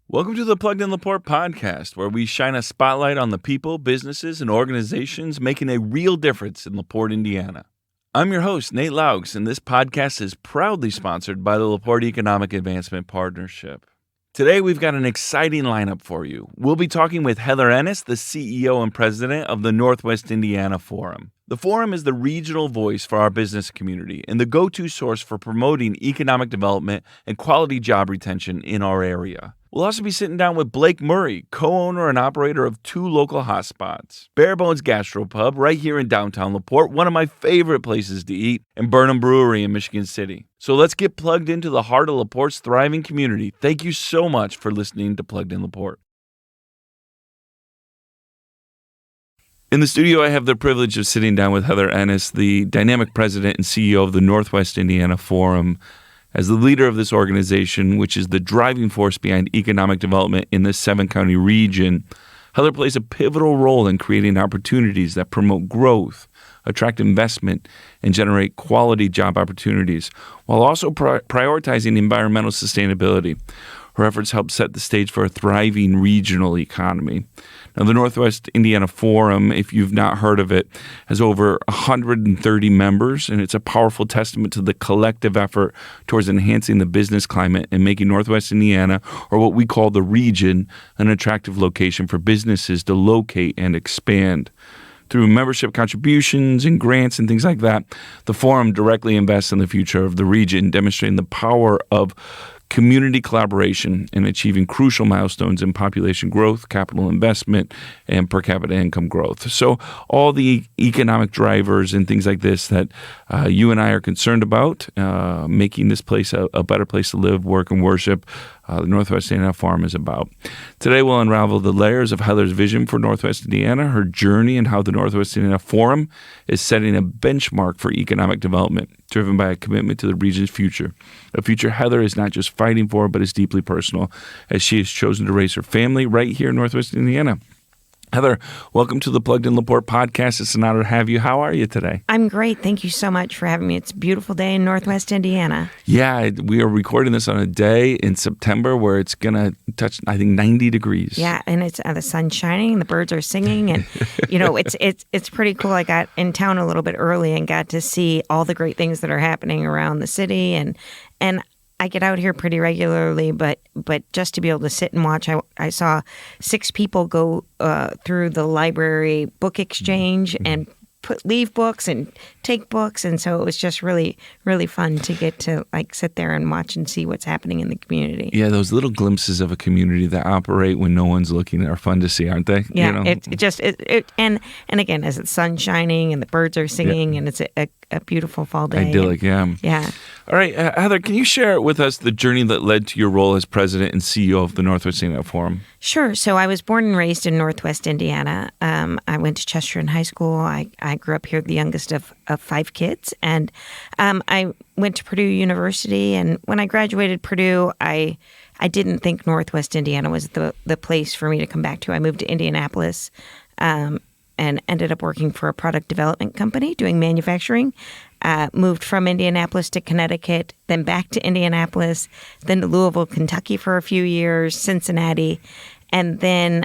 Welcome to the Plugged in Laporte podcast, where we shine a spotlight on the people, businesses, and organizations making a real difference in Laporte, Indiana. I'm your host, Nate Loucks, and this podcast is proudly sponsored by the Laporte Economic Advancement Partnership. Today, we've got an exciting lineup for you. We'll be talking with Heather Ennis, the CEO and president of the Northwest Indiana Forum. The Forum is the regional voice for our business community and the go-to source for promoting economic development and quality job retention in our area. We'll also be sitting down with Blake Murray, co-owner and operator of two local hotspots, Bare Bones Gastropub right here in downtown LaPorte, one of my favorite places to eat, and Burnham Brewery in Michigan City. So let's get plugged into the heart of LaPorte's thriving community. Thank you so much for listening to Plugged in LaPorte. In the studio, I have the privilege of sitting down with Heather Ennis, the dynamic president and CEO of the Northwest Indiana Forum. As the leader of this organization, which is the driving force behind economic development in this seven-county region, Heather plays a pivotal role in creating opportunities that promote growth, attract investment, and generate quality job opportunities, while also prioritizing environmental sustainability. Her efforts help set the stage for a thriving regional economy. Now, the Northwest Indiana Forum, if you've not heard of it, has over 130 members, and it's a powerful testament to the collective effort towards enhancing the business climate and making Northwest Indiana, or what we call the region, an attractive location for businesses to locate and expand. Through membership contributions and grants and things like that, the Forum directly invests in the future of the region, demonstrating the power of community collaboration in achieving crucial milestones in population growth, capital investment, and per capita income growth. So all the economic drivers and things like this that you and I are concerned about, making this place a better place to live, work, and worship, the Northwest Indiana Forum is about. Today we'll unravel the layers of Heather's vision for Northwest Indiana, her journey, and how the Northwest Indiana Forum is setting a benchmark for economic development, driven by a commitment to the region's future. A future Heather is not just fighting for, but is deeply personal, as she has chosen to raise her family right here in Northwest Indiana. Heather, welcome to the Plugged in LaPorte podcast. It's an honor to have you. How are you today? I'm great. Thank you so much for having me. It's a beautiful day in Northwest Indiana. Yeah, we are recording this on a day in September where it's going to touch, I think, 90 degrees. Yeah, and it's the sun's shining, the birds are singing, and it's pretty cool. I got in town a little bit early and got to see all the great things that are happening around the city, and I get out here pretty regularly, but just to be able to sit and watch, I saw 6 people go through the library book exchange and leave books and take books, and so it was just really, really fun to get to sit there and watch and see what's happening in the community. Yeah, those little glimpses of a community that operate when no one's looking are fun to see, aren't they? Yeah, and again, as the sun's shining and the birds are singing, and it's a beautiful fall day. Idyllic, yeah. Yeah. All right, Heather, can you share with us the journey that led to your role as president and CEO of the Northwest Indiana Forum? Sure. So I was born and raised in Northwest Indiana. I went to Chester in high school. I grew up here, the youngest of 5 kids, and I went to Purdue University. And when I graduated Purdue, I didn't think Northwest Indiana was the place for me to come back to. I moved to Indianapolis, and ended up working for a product development company doing manufacturing. Moved from Indianapolis to Connecticut, then back to Indianapolis, then to Louisville, Kentucky for a few years, Cincinnati, and then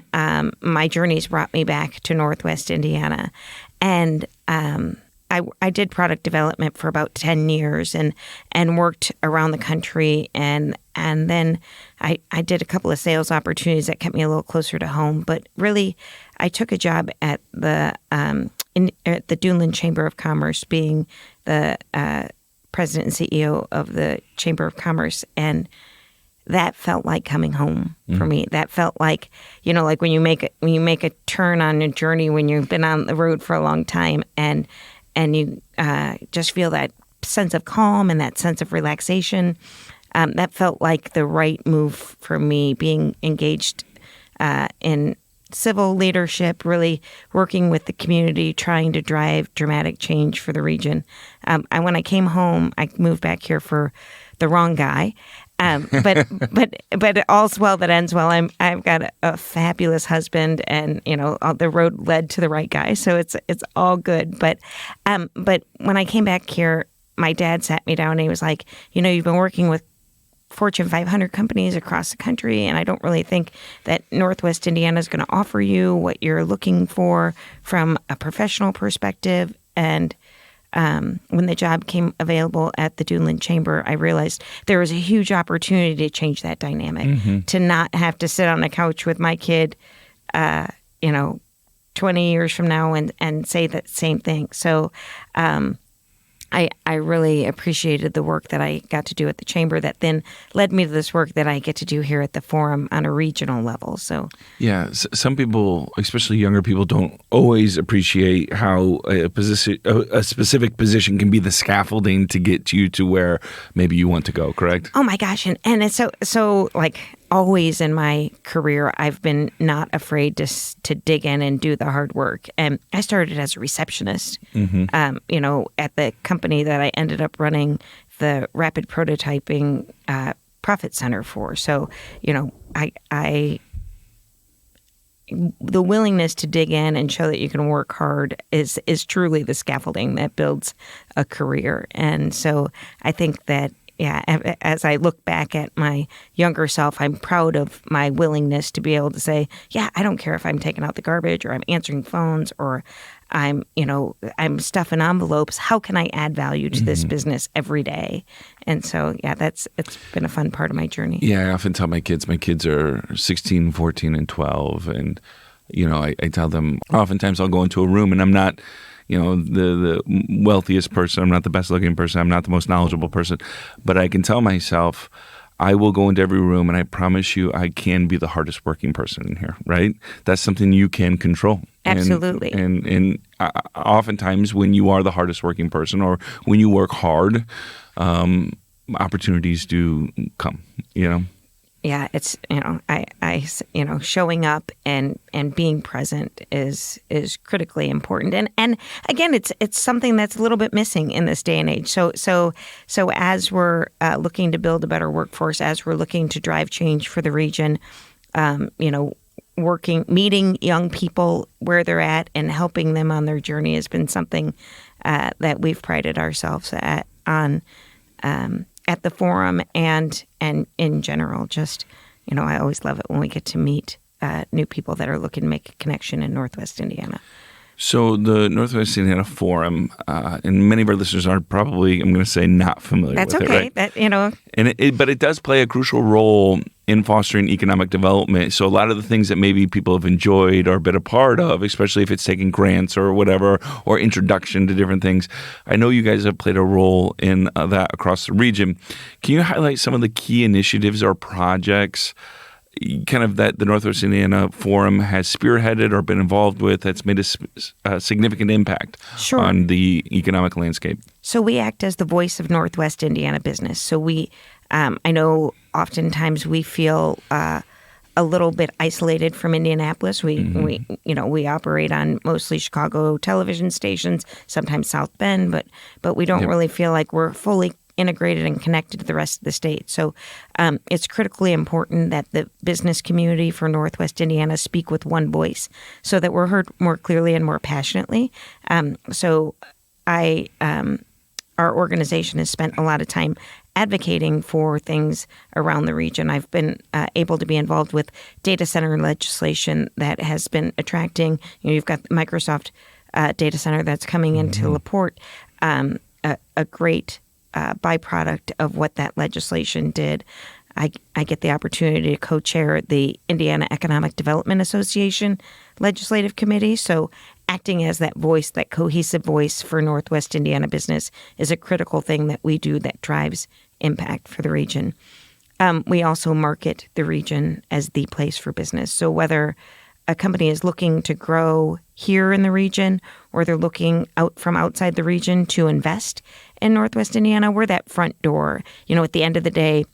my journeys brought me back to Northwest Indiana. And I did product development for about 10 years and worked around the country, and then I did a couple of sales opportunities that kept me a little closer to home. But really, I took a job at the Duneland Chamber of Commerce, being the president and CEO of the Chamber of Commerce, and that felt like coming home for me. That felt like, like when you make a turn on a journey when you've been on the road for a long time, and you just feel that sense of calm and that sense of relaxation. That felt like the right move for me, being engaged in civil leadership, really working with the community, trying to drive dramatic change for the region. When I came home, I moved back here for the wrong guy. But all's well that ends well. I've got a fabulous husband, and the road led to the right guy, so it's all good. But when I came back here, my dad sat me down and he was like, you've been working with Fortune 500 companies across the country, and I don't really think that Northwest Indiana is going to offer you what you're looking for from a professional perspective. And when the job came available at the Duneland Chamber, I realized there was a huge opportunity to change that dynamic, to not have to sit on a couch with my kid, 20 years from now and say that same thing. So I really appreciated the work that I got to do at the Chamber that then led me to this work that I get to do here at the Forum on a regional level. So yeah, some people, especially younger people, don't always appreciate how a specific position can be the scaffolding to get you to where maybe you want to go, correct? Oh my gosh. And it's so like always in my career, I've been not afraid to dig in and do the hard work. And I started as a receptionist, at the company that I ended up running the rapid prototyping profit center for. So, the willingness to dig in and show that you can work hard is truly the scaffolding that builds a career. And so I think that, as I look back at my younger self, I'm proud of my willingness to be able to say, I don't care if I'm taking out the garbage or I'm answering phones or I'm stuffing envelopes. How can I add value to this business every day? And so, it's been a fun part of my journey. Yeah, I often tell my kids are 16, 14, and 12. And, I tell them oftentimes I'll go into a room and I'm not, the wealthiest person. I'm not the best looking person. I'm not the most knowledgeable person. But I can tell myself, I will go into every room and I promise you I can be the hardest working person in here, right? That's something you can control. Absolutely. And oftentimes when you are the hardest working person or when you work hard, opportunities do come, Yeah, it's showing up and being present is critically important, and again, it's something that's a little bit missing in this day and age. So as we're looking to build a better workforce, as we're looking to drive change for the region, meeting young people where they're at and helping them on their journey has been something that we've prided ourselves on. At the Forum and in general, just, I always love it when we get to meet new people that are looking to make a connection in Northwest Indiana. So the Northwest Indiana Forum, and many of our listeners are probably, I'm going to say, not familiar with it. That's okay. Right? But it does play a crucial role in fostering economic development. So a lot of the things that maybe people have enjoyed or been a part of, especially if it's taking grants or whatever, or introduction to different things, I know you guys have played a role in that across the region. Can you highlight some of the key initiatives or projects kind of that the Northwest Indiana Forum has spearheaded or been involved with that's made a significant impact on the economic landscape? So we act as the voice of Northwest Indiana business. So we, I know oftentimes we feel a little bit isolated from Indianapolis. We operate on mostly Chicago television stations, sometimes South Bend, but we don't really feel like we're fully integrated and connected to the rest of the state. So it's critically important that the business community for Northwest Indiana speak with one voice so that we're heard more clearly and more passionately. Our organization has spent a lot of time advocating for things around the region. I've been able to be involved with data center legislation that has been attracting, you've got the Microsoft data center that's coming into LaPorte, a great byproduct of what that legislation did. I get the opportunity to co-chair the Indiana Economic Development Association Legislative Committee. So acting as that voice, that cohesive voice for Northwest Indiana business is a critical thing that we do that drives impact for the region. We also market the region as the place for business. So whether a company is looking to grow here in the region or they're looking out from outside the region to invest in Northwest Indiana, we're that front door. At the end of the day,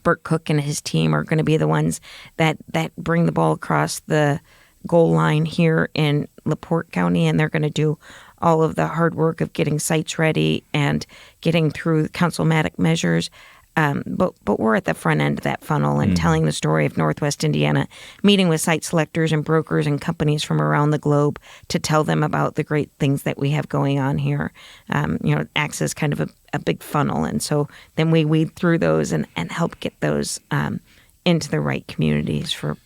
Burt Cook and his team are going to be the ones that bring the ball across the goal line here in LaPorte County, and they're going to do all of the hard work of getting sites ready and getting through councilmatic measures. But we're at the front end of that funnel and telling the story of Northwest Indiana, meeting with site selectors and brokers and companies from around the globe to tell them about the great things that we have going on here. Acts as kind of a big funnel. And so then we weed through those and help get those into the right communities for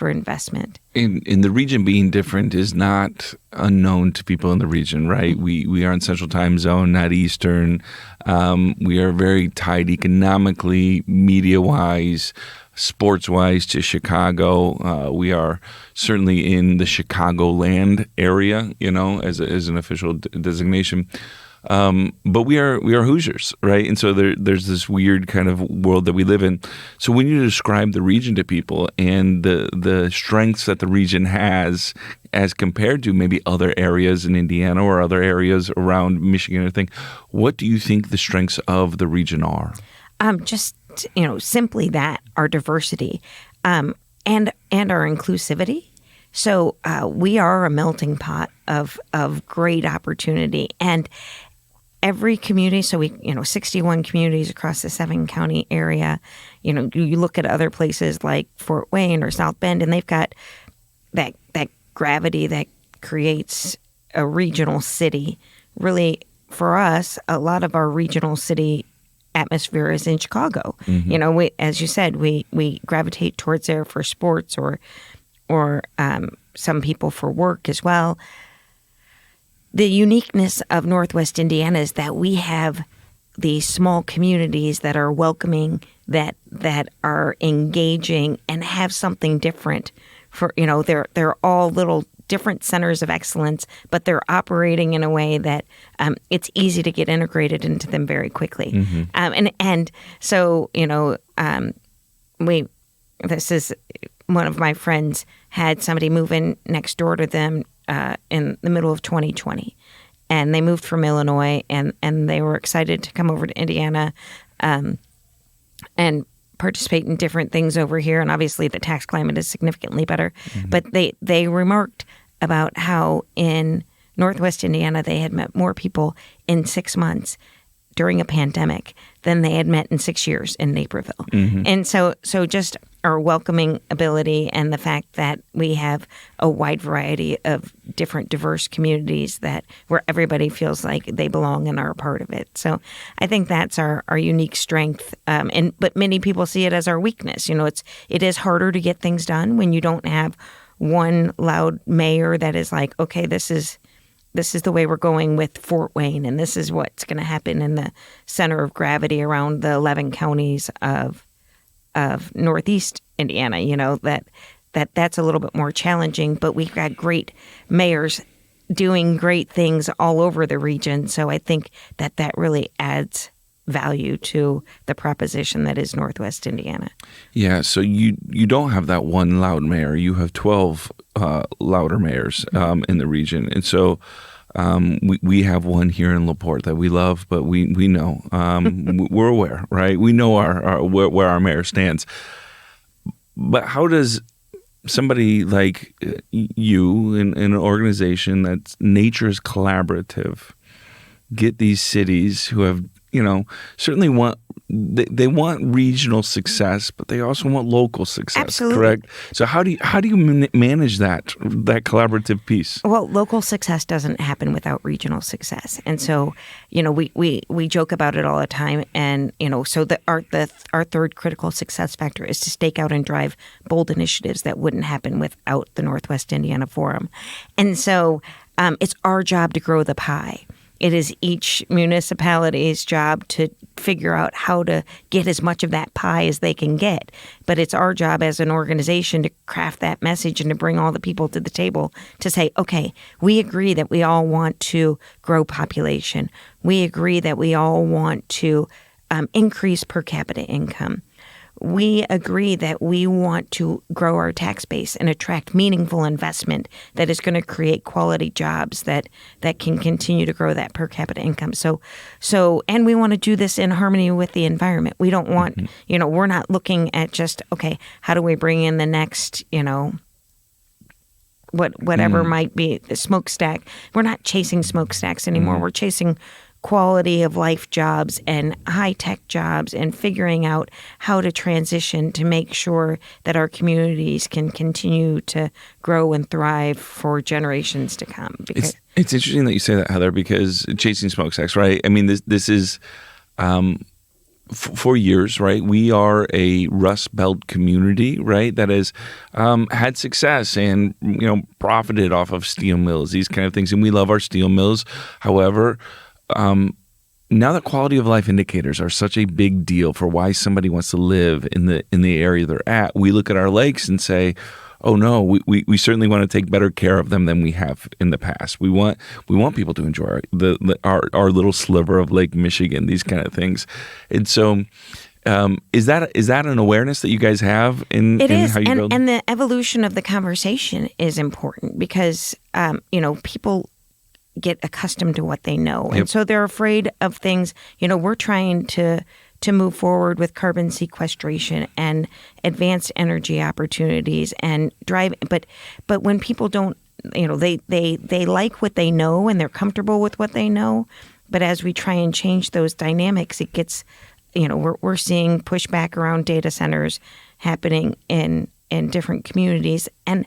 investment. In the region being different is not unknown to people in the region, right? We are in Central Time Zone, not Eastern. We are very tied economically, media-wise, sports-wise to Chicago. We are certainly in the Chicagoland area, as an official designation. But we are Hoosiers, right? And so there's this weird kind of world that we live in. So when you describe the region to people and the strengths that the region has as compared to maybe other areas in Indiana or other areas around Michigan or thing, what do you think the strengths of the region are? Just simply that, our diversity, and our inclusivity. So we are a melting pot of great opportunity, and every community, so we, 61 communities across the 7-county area. You look at other places like Fort Wayne or South Bend, and they've got that gravity that creates a regional city. Really, for us, a lot of our regional city atmosphere is in Chicago. We, as you said, we gravitate towards there for sports or some people for work as well. The uniqueness of Northwest Indiana is that we have these small communities that are welcoming, that are engaging, and have something different. For they're all little different centers of excellence, but they're operating in a way that it's easy to get integrated into them very quickly. And so this is one of my friends had somebody move in next door to them in the middle of 2020, and they moved from Illinois, and they were excited to come over to Indiana and participate in different things over here. And obviously the tax climate is significantly better. But they remarked about how in Northwest Indiana they had met more people in 6 months during a pandemic than they had met in 6 years in Naperville. And so just our welcoming ability and the fact that we have a wide variety of different diverse communities where everybody feels like they belong and are a part of it. So I think that's our unique strength. But many people see it as our weakness. It is harder to get things done when you don't have one loud mayor that is like, okay, this is the way we're going with Fort Wayne, and this is what's going to happen in the center of gravity around the 11 counties of Northeast Indiana. That's a little bit more challenging, but we've got great mayors doing great things all over the region. So I think that really adds value to the proposition that is Northwest Indiana. Yeah, so you don't have that one loud mayor. You have 12 louder mayors in the region. And so we have one here in LaPorte that we love, but we know. We're aware, right? We know where our mayor stands. But how does somebody like you in an organization that's nature's collaborative get these cities who have certainly they want regional success, but they also want local success. Absolutely. Correct? So how do you manage that collaborative piece? Well, local success doesn't happen without regional success, and so we joke about it all the time. And so our third critical success factor is to stake out and drive bold initiatives that wouldn't happen without the Northwest Indiana Forum, and so it's our job to grow the pie. It is each municipality's job to figure out how to get as much of that pie as they can get. But it's our job as an organization to craft that message and to bring all the people to the table to say, okay, we agree that we all want to grow population. We agree that we all want to increase per capita income. We agree that we want to grow our tax base and attract meaningful investment that is going to create quality jobs that can continue to grow that per capita income. So, and we want to do this in harmony with the environment. We don't want, we're not looking at just, okay, how do we bring in the next, whatever might be the smokestack. We're not chasing smokestacks anymore. We're chasing quality of life jobs and high-tech jobs, and figuring out how to transition to make sure that our communities can continue to grow and thrive for generations to come. It's interesting that you say that, Heather, because chasing smokestacks, right? I mean, this is for years, right? We are a Rust Belt community, right, that has had success and profited off of steel mills, these kind of things, and we love our steel mills. However, now that quality of life indicators are such a big deal for why somebody wants to live in the area they're at, we look at our lakes and say, oh no, we certainly want to take better care of them than we have in the past. We want people to enjoy our little sliver of Lake Michigan, these kind of things. And so is that an awareness that you guys have in how you build? And the evolution of the conversation is important because people get accustomed to what they know. Yep. And so they're afraid of things. We're trying to move forward with carbon sequestration and advanced energy opportunities and drive. But when people don't, they like what they know and they're comfortable with what they know. But as we try and change those dynamics, it gets, we're seeing pushback around data centers happening in different communities. And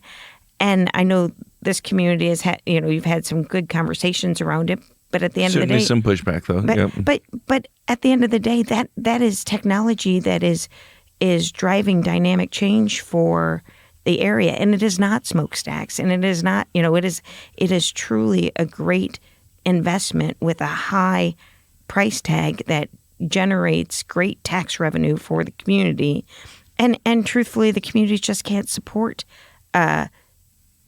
I know this community has had, you've had some good conversations around it, but at the end of the day, some pushback though. But at the end of the day, that is technology that is driving dynamic change for the area, and it is not smokestacks, and it is not, it is truly a great investment with a high price tag that generates great tax revenue for the community, and truthfully, the communities just can't support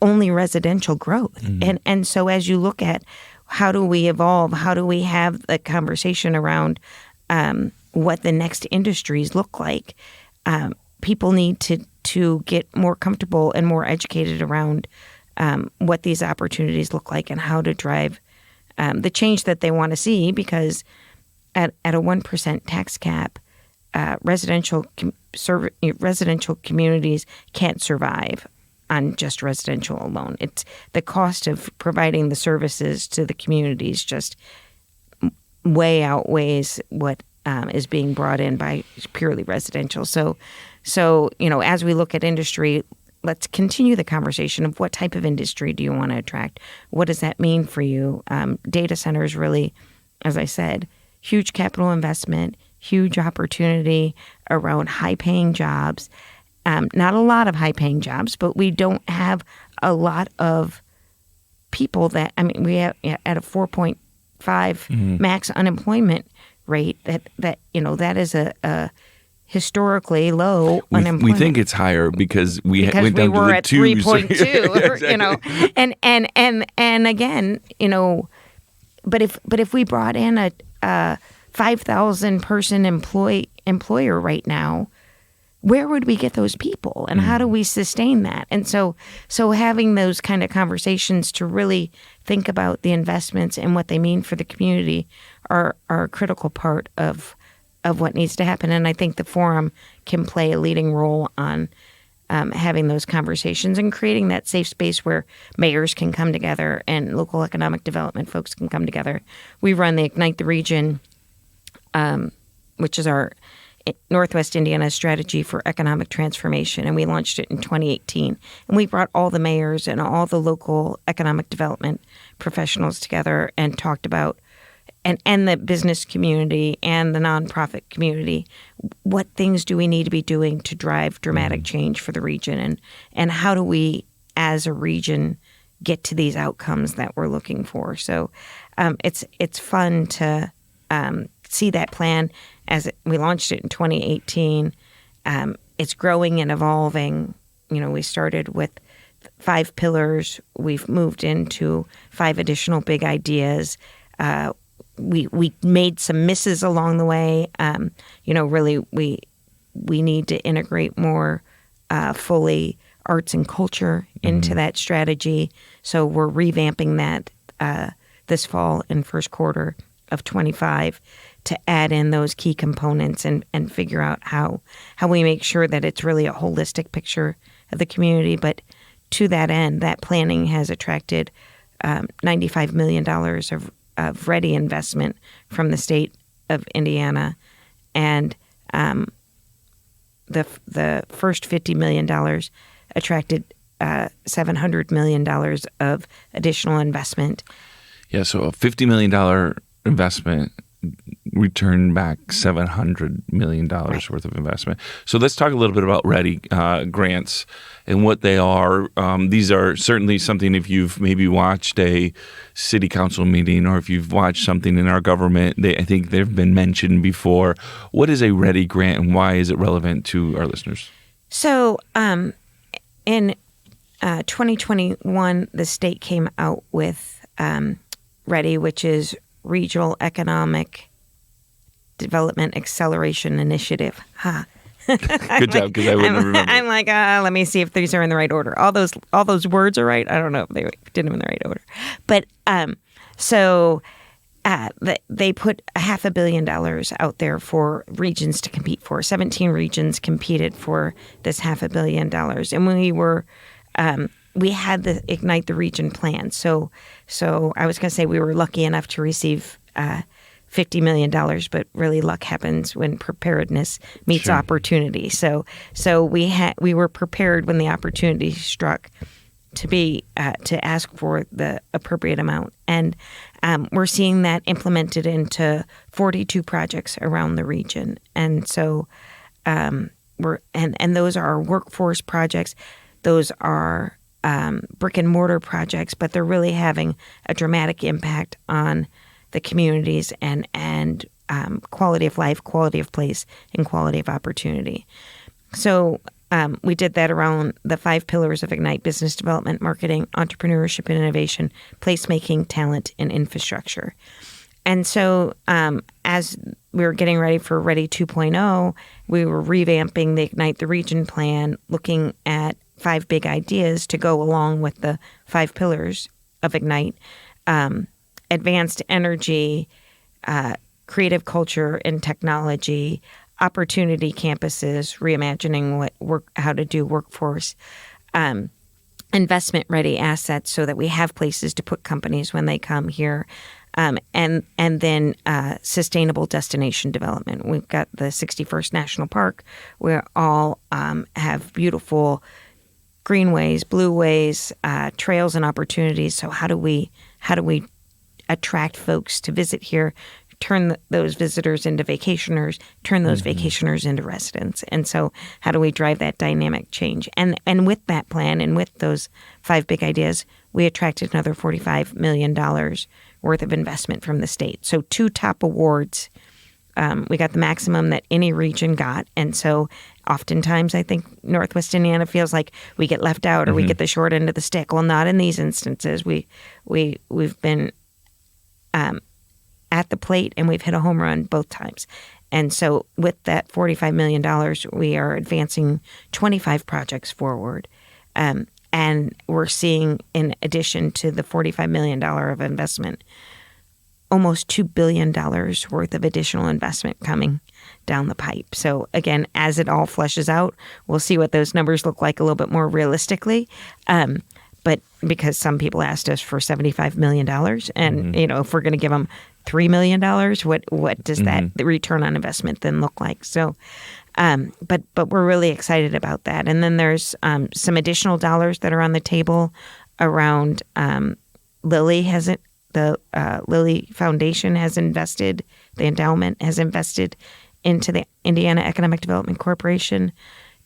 only residential growth. Mm-hmm. And so as you look at how do we evolve, how do we have the conversation around what the next industries look like, people need to get more comfortable and more educated around what these opportunities look like and how to drive the change that they want to see, because at a 1% tax cap, residential communities can't survive on just residential alone. It's the cost of providing the services to the communities just way outweighs what is being brought in by purely residential. So as we look at industry, let's continue the conversation of what type of industry do you want to attract? What does that mean for you? Data centers really, as I said, huge capital investment, huge opportunity around high-paying jobs. Not a lot of high-paying jobs, but we don't have a lot of people that, we have at a 4.5 max unemployment rate, that is a historically low unemployment. We think it's higher because we went down were to the at 3.2. Exactly. and again, but if we brought in a 5,000 person employer right now, where would we get those people, and how do we sustain that? And so having those kind of conversations to really think about the investments and what they mean for the community are a critical part of what needs to happen. And I think the forum can play a leading role on having those conversations and creating that safe space where mayors can come together and local economic development folks can come together. We run the Ignite the Region, which is our Northwest Indiana strategy for economic transformation, and we launched it in 2018. And we brought all the mayors and all the local economic development professionals together and talked about, and the business community and the nonprofit community, what things do we need to be doing to drive dramatic change for the region, and how do we, as a region, get to these outcomes that we're looking for. So it's fun to see that plan as we launched it in 2018. It's growing and evolving. We started with 5 pillars. We've moved into 5 additional big ideas. We made some misses along the way. Really we need to integrate more fully arts and culture into that strategy. So we're revamping that this fall in first quarter of 25 to add in those key components and figure out how we make sure that it's really a holistic picture of the community. But to that end, that planning has attracted $95 million of ready investment from the state of Indiana, and the first $50 million attracted $700 million of additional investment. Yeah, so a $50 million investment returned back $700 million worth of investment. So let's talk a little bit about Ready grants and what they are. These are certainly something, if you've maybe watched a city council meeting or if you've watched something in our government, I think they've been mentioned before. What is a Ready grant and why is it relevant to our listeners? So in 2021, the state came out with Ready, which is Regional Economic Development Acceleration Initiative. Good job, because I wouldn't remember. I'm like, let me see if these are in the right order. All those words are right. I don't know if they did them in the right order. But they put $500 million out there for regions to compete for. 17 regions competed for this $500 million. And we had the Ignite the Region plan. So I was going to say we were lucky enough to receive $50 million, but really luck happens when preparedness meets opportunity. So we were prepared when the opportunity struck to ask for the appropriate amount, and we're seeing that implemented into 42 projects around the region. And so those are workforce projects. Those are brick and mortar projects, but they're really having a dramatic impact on the communities and quality of life, quality of place, and quality of opportunity. So we did that around the 5 pillars of Ignite: business development, marketing, entrepreneurship and innovation, placemaking, talent, and infrastructure. And so as we were getting ready for Ready 2.0, we were revamping the Ignite the Region plan, looking at 5 big ideas to go along with the 5 pillars of Ignite: advanced energy, creative culture and technology, opportunity campuses, reimagining how to do workforce, investment-ready assets so that we have places to put companies when they come here, and then sustainable destination development. We've got the 61st National Park, where all have beautiful greenways, blueways, trails, and opportunities. So how do we attract folks to visit here, turn those visitors into vacationers, turn those vacationers into residents? And so how do we drive that dynamic change? And with that plan and with those 5 big ideas, we attracted another $45 million worth of investment from the state. So 2 top awards. We got the maximum that any region got. And so oftentimes I think Northwest Indiana feels like we get left out or we get the short end of the stick. Well, not in these instances. We've been at the plate and we've hit a home run both times. And so with that $45 million, we are advancing 25 projects forward. And we're seeing, in addition to the $45 million of investment, almost $2 billion worth of additional investment coming down the pipe. So again, as it all fleshes out, we'll see what those numbers look like a little bit more realistically. But because some people asked us for $75 million, and if we're going to give them $3 million, what does that the return on investment then look like? So, but we're really excited about that. And then there's some additional dollars that are on the table around Lilly. The Lilly Foundation has invested, the endowment has invested into the Indiana Economic Development Corporation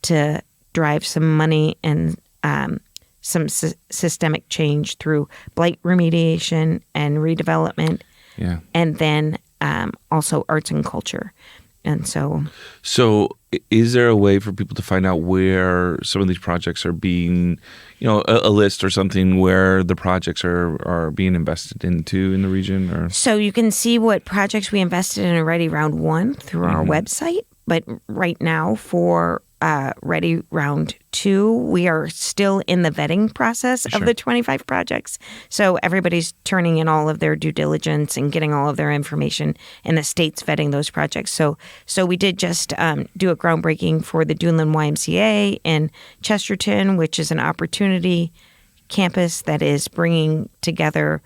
to drive some money and some systemic change through blight remediation and redevelopment. Yeah. And then also arts and culture. And so is there a way for people to find out where some of these projects are being, a list or something where the projects are being invested into in the region? Or so you can see what projects we invested in already round 1 through our website. But right now for Ready Round 2, we are still in the vetting process of the 25 projects. So everybody's turning in all of their due diligence and getting all of their information, and the state's vetting those projects. So we did just do a groundbreaking for the Duneland YMCA in Chesterton, which is an opportunity campus that is bringing together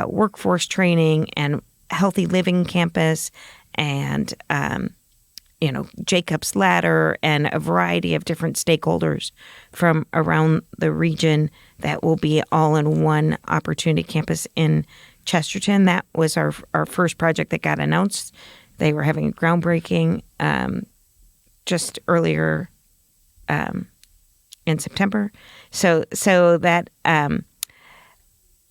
workforce training and healthy living campus and Jacob's Ladder and a variety of different stakeholders from around the region that will be all in one opportunity campus in Chesterton. That was our first project that got announced. They were having a groundbreaking just earlier in September. So that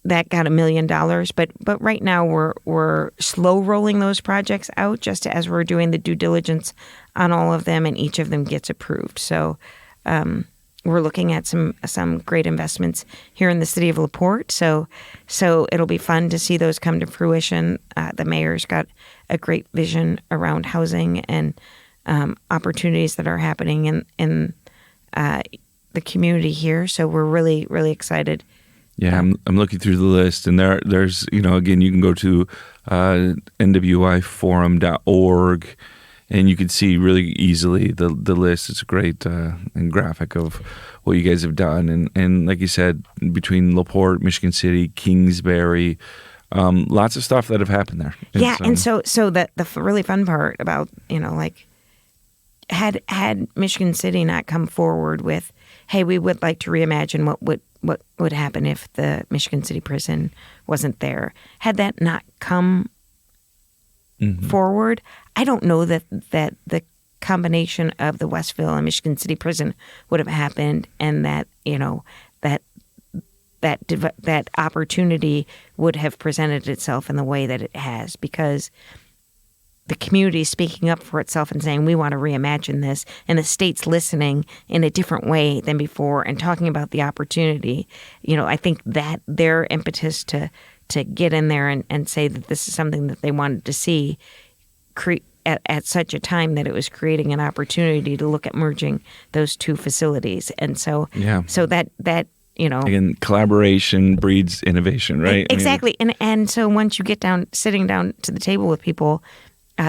that got $1 million. But right now we're slow rolling those projects out just as we're doing the due diligence on all of them, and each of them gets approved. So we're looking at some great investments here in the city of LaPorte. So it'll be fun to see those come to fruition. The mayor's got a great vision around housing and opportunities that are happening in the community here. So we're really, really excited. Yeah, I'm looking through the list, and there's again, you can go to nwiforum.org, and you can see really easily the list. It's a great graphic of what you guys have done, and like you said, between LaPorte, Michigan City, Kingsbury, lots of stuff that have happened there. And so the really fun part about had Michigan City not come forward with, hey, we would like to reimagine what would happen if the Michigan City prison wasn't there. Had that not come forward, I don't know that the combination of the Westville and Michigan City prison would have happened, and that that opportunity would have presented itself in the way that it has, because the community is speaking up for itself and saying, we want to reimagine this, and the state's listening in a different way than before and talking about the opportunity. I think that their impetus to get in there and say that this is something that they wanted to see at such a time that it was creating an opportunity to look at merging those two facilities. And so that again, collaboration breeds innovation, right? Exactly. And so once you get sitting down to the table with people,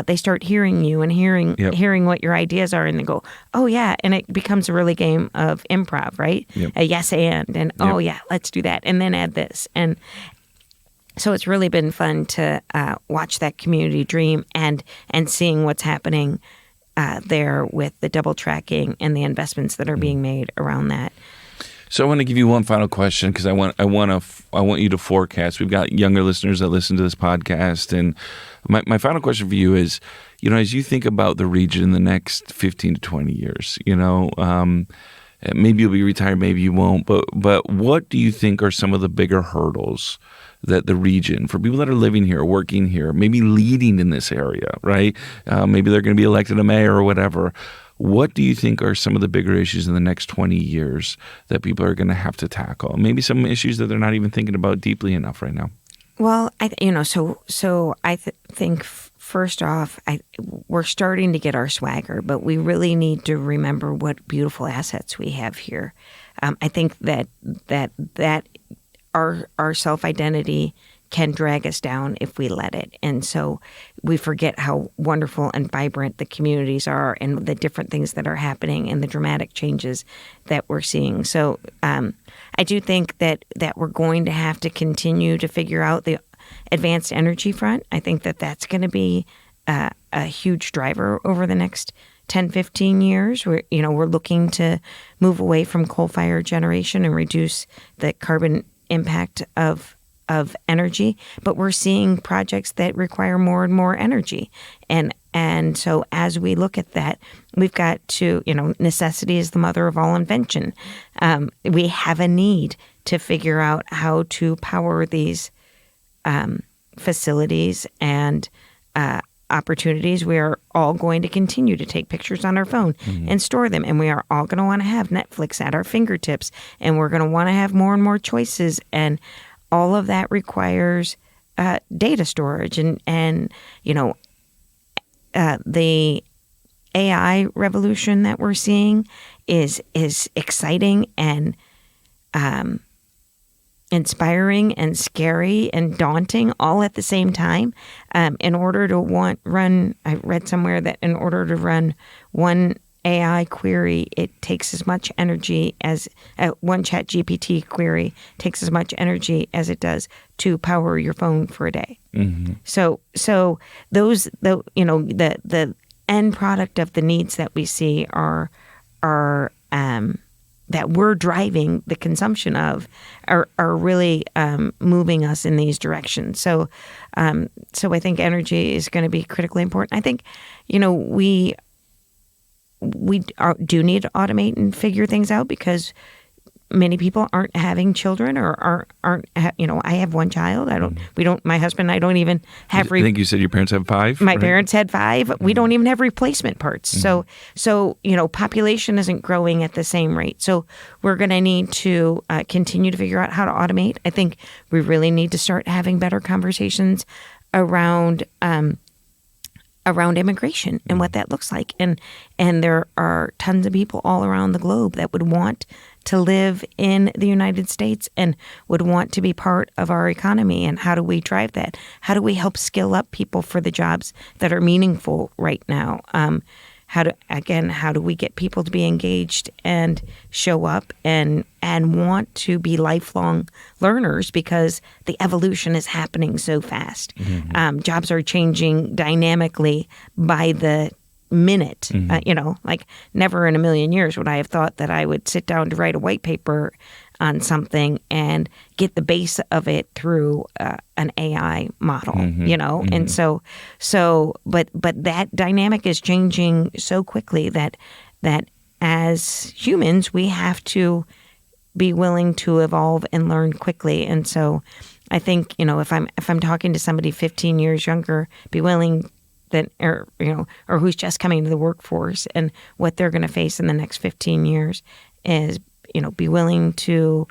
they start hearing you and hearing what your ideas are, and they go, oh yeah, and it becomes a really game of improv, right? Yep. A yes and oh yeah, let's do that, and then add this, and so it's really been fun to watch that community dream and seeing what's happening there with the double tracking and the investments that are being made around that. So I want to give you one final question, because I want you to forecast. We've got younger listeners that listen to this podcast, and my final question for you is, as you think about the region in the next 15 to 20 years, maybe you'll be retired, maybe you won't, but what do you think are some of the bigger hurdles that the region, for people that are living here, working here, maybe leading in this area, right? Maybe they're going to be elected a mayor or whatever. What do you think are some of the bigger issues in the next 20 years that people are going to have to tackle? Maybe some issues that they're not even thinking about deeply enough right now. Well, I think first off, we're starting to get our swagger, but we really need to remember what beautiful assets we have here. I think that our self-identity can drag us down if we let it. And so we forget how wonderful and vibrant the communities are and the different things that are happening and the dramatic changes that we're seeing. So I do think that we're going to have to continue to figure out the advanced energy front. I think that that's going to be a huge driver over the next 10, 15 years. We're looking to move away from coal-fired generation and reduce the carbon impact of energy, but we're seeing projects that require more and more energy. And so as we look at that, we've got to, necessity is the mother of all invention. We have a need to figure out how to power these facilities and opportunities. We are all going to continue to take pictures on our phone and store them. And we are all going to want to have Netflix at our fingertips. And we're going to want to have more and more choices. And all of that requires data storage, and the AI revolution that we're seeing is exciting and inspiring and scary and daunting all at the same time. I read somewhere that in order to run one AI query, it takes as much energy as one chat GPT query takes as much energy as it does to power your phone for a day. Mm-hmm. So the end product of the needs that we see are that we're driving the consumption of are really moving us in these directions. So I think energy is going to be critically important. I think, we do need to automate and figure things out because many people aren't having children or aren't I have one child. My husband and I don't even have. I think you said your parents have 5. My right? parents had 5. We don't even have replacement parts. So population isn't growing at the same rate. So we're going to need to continue to figure out how to automate. I think we really need to start having better conversations around immigration and what that looks like. And there are tons of people all around the globe that would want to live in the United States and would want to be part of our economy. And how do we drive that? How do we help skill up people for the jobs that are meaningful right now? How do we get people to be engaged and show up and want to be lifelong learners because the evolution is happening so fast. Mm-hmm. Jobs are changing dynamically by the minute. Like never in a million years would I have thought that I would sit down to write a white paper on something and get the base of it through an AI model, Mm-hmm. And but that dynamic is changing so quickly that as humans, we have to be willing to evolve and learn quickly. And so I think, if I'm talking to somebody 15 years younger, be willing or who's just coming to the workforce and what they're going to face in the next 15 years is, be willing to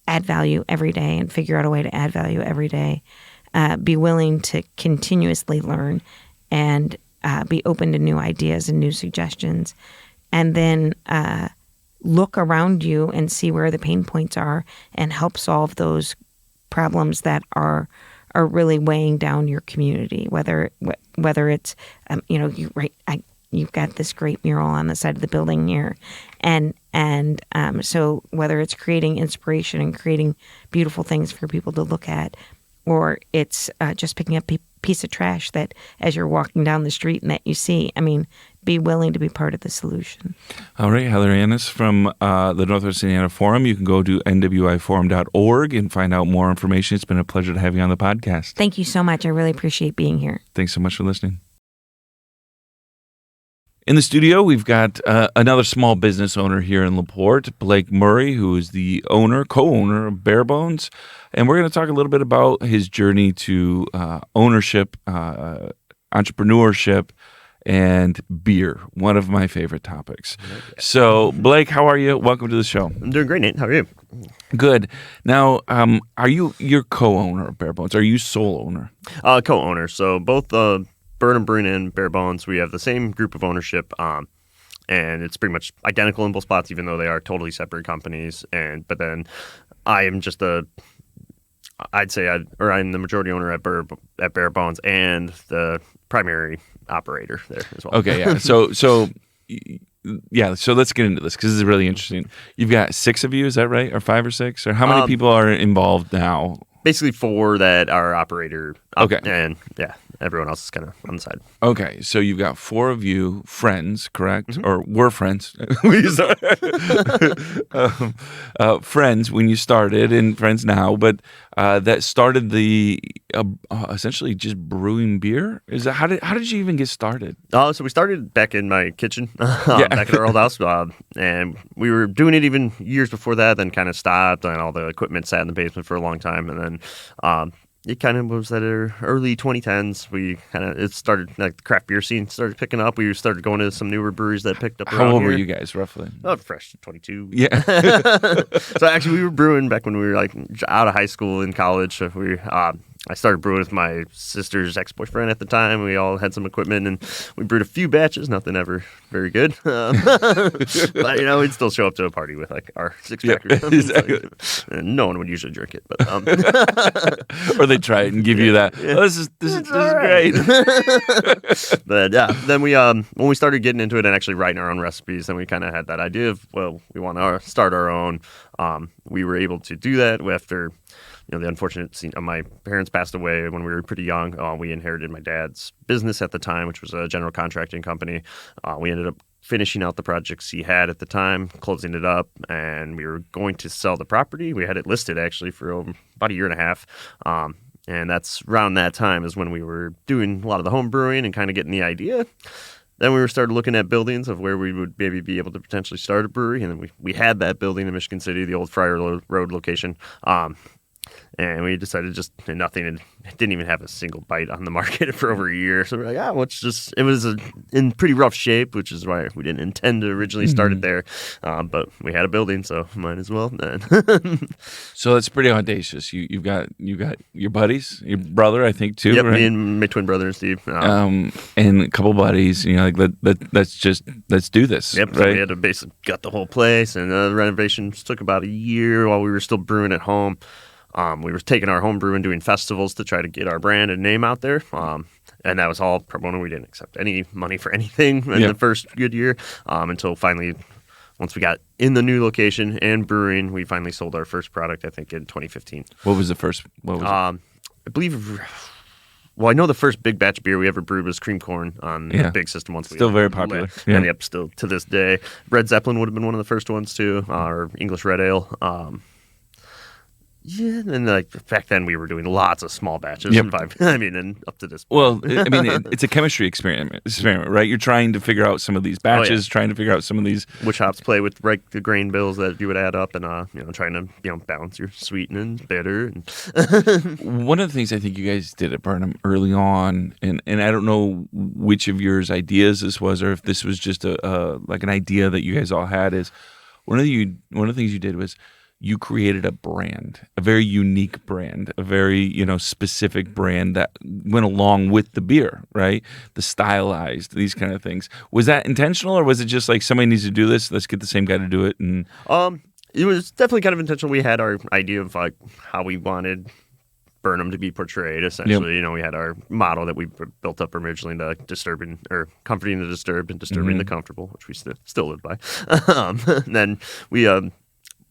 add value every day and figure out a way to add value every day. Be willing to continuously learn and be open to new ideas and new suggestions. And then look around you and see where the pain points are and help solve those problems that are really weighing down your community, whether it's, you've got this great mural on the side of the building here. So whether it's creating inspiration and creating beautiful things for people to look at, or it's just picking up a piece of trash that as you're walking down the street and that you see, be willing to be part of the solution. All right, Heather Ennis from the Northwest Indiana Forum. You can go to nwiforum.org and find out more information. It's been a pleasure to have you on the podcast. Thank you so much. I really appreciate being here. Thanks so much for listening. In the studio, we've got another small business owner here in LaPorte, Blake Murray, who is the co-owner of Bare Bones. And we're going to talk a little bit about his journey to ownership, entrepreneurship, and beer, one of my favorite topics. So, Blake, how are you? Welcome to the show. I'm doing great, Nate. How are you? Good. Now, you're co-owner of Bare Bones? Are you sole owner? Co-owner. So both Burn and Brewing and Bare Bones, we have the same group of ownership, and it's pretty much identical in both spots, even though they are totally separate companies. But then I am just I'm the majority owner at Bare Bones and the primary operator there as well. Okay, yeah. So let's get into this because this is really interesting. You've got 6 of you, is that right? Or 5 or 6? Or how many people are involved now? Basically 4 that are operator. Okay. And yeah, everyone else is kind of on the side. Okay, so you've got 4 of you friends, correct? Mm-hmm. Or were friends. Friends when you started and friends now, but that started the essentially just brewing beer? Is that how did you even get started? So we started back in my kitchen, back at our old house, and we were doing it even years before that, then kind of stopped, and all the equipment sat in the basement for a long time, and then it kind of was at early 2010s. It started, like, the craft beer scene started picking up. We started going to some newer breweries that picked up. How old were you guys roughly? Fresh 22. Yeah. So actually, we were brewing back when we were like out of high school in college. So I started brewing with my sister's ex-boyfriend at the time. We all had some equipment, and we brewed a few batches. Nothing ever very good, but we'd still show up to a party with like our six-pack. Exactly. And no one would usually drink it, but or they try it and give you that. Oh, this is great. But yeah, then when we started getting into it and actually writing our own recipes, then we kind of had that idea of, well, we want to start our own. We were able to do that after the unfortunate scene. My parents passed away when we were pretty young. We inherited my dad's business at the time, which was a general contracting company. We ended up finishing out the projects he had at the time, closing it up, and we were going to sell the property. We had it listed actually for about a year and a half. And that's around that time is when we were doing a lot of the home brewing and kind of getting the idea. Then we started looking at buildings of where we would maybe be able to potentially start a brewery. And then we had that building in Michigan City, the old Friar Road location. And we decided it didn't even have a single bite on the market for over a year. So we're like, it was in pretty rough shape, which is why we didn't intend to originally start it there. But we had a building, so might as well. So that's pretty audacious. You've got your buddies, your brother, I think too. Yep, right? me and my twin brother and Steve. And a couple buddies. Let's do this. Yep. Right? So we had to basically gut the whole place, and the renovations took about a year while we were still brewing at home. We were taking our home brew and doing festivals to try to get our brand and name out there. And that was all pro bono. We didn't accept any money for anything in the first good year until finally, once we got in the new location and brewing, we finally sold our first product, I think, in 2015. What was the first? What was it? I believe... Well, I know the first big batch beer we ever brewed was cream corn on the big system once. Still very popular. Yeah. And still to this day. Red Zeppelin would have been one of the first ones too, or English Red Ale. Yeah, and back then we were doing lots of small batches. Yep. And up to this point. Well, it's a chemistry experiment, right? You're trying to figure out some of these batches, trying to figure out some of these which hops play with the grain bills that you would add up, and trying to balance your sweet and bitter. And One of the things I think you guys did at Burnham early on, and I don't know which of yours ideas this was, or if this was just an idea that you guys all had, is one of the things you did was you created a brand, a very unique brand, a very, specific brand that went along with the beer, right? The stylized, these kind of things. Was that intentional, or was it just like somebody needs to do this, let's get the same guy to do it? And it was definitely kind of intentional. We had our idea of how we wanted Burnham to be portrayed, essentially. Yep. We had our model that we built up originally to comforting the disturbed and disturbing the comfortable, which we still live by. And then we...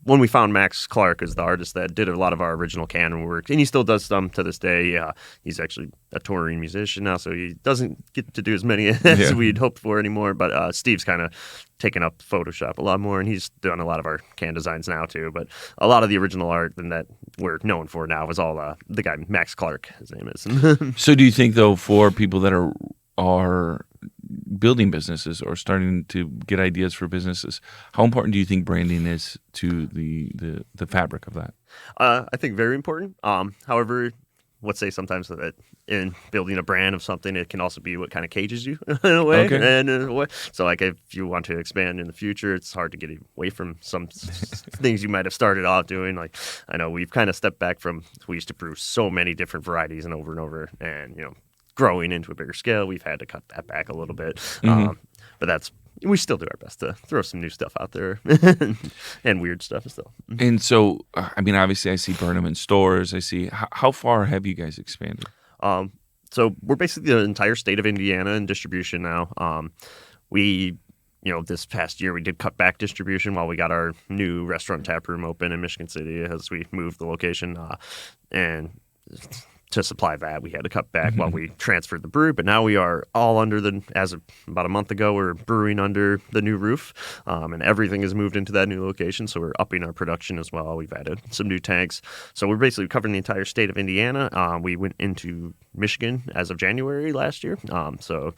when we found Max Clark as the artist that did a lot of our original canon work, and he still does some to this day. He's actually a touring musician now, so he doesn't get to do as many as we'd hoped for anymore. But Steve's kind of taken up Photoshop a lot more, and he's done a lot of our can designs now too. But a lot of the original art and that we're known for now is all the guy Max Clark, his name is. So do you think, though, for people that are building businesses or starting to get ideas for businesses, how important do you think branding is to the fabric of that? I think very important. However, let's say sometimes that in building a brand of something, it can also be what kind of cages you in a way. Okay. And in a way. So if you want to expand in the future, it's hard to get away from some things you might have started off doing. I know we've kind of stepped back from, we used to brew so many different varieties and over, and growing into a bigger scale, we've had to cut that back a little bit. But we still do our best to throw some new stuff out there and weird stuff still. And so, obviously I see Burnham in stores. I see, how far have you guys expanded? So we're basically the entire state of Indiana in distribution now. We, this past year we did cut back distribution while we got our new restaurant tap room open in Michigan City as we moved the location. And to supply that, we had to cut back while we transferred the brewery. But now we are all as of about a month ago, we're brewing under the new roof, and everything is moved into that new location. So we're upping our production as well. We've added some new tanks. So we're basically covering the entire state of Indiana. We went into Michigan as of January last year. So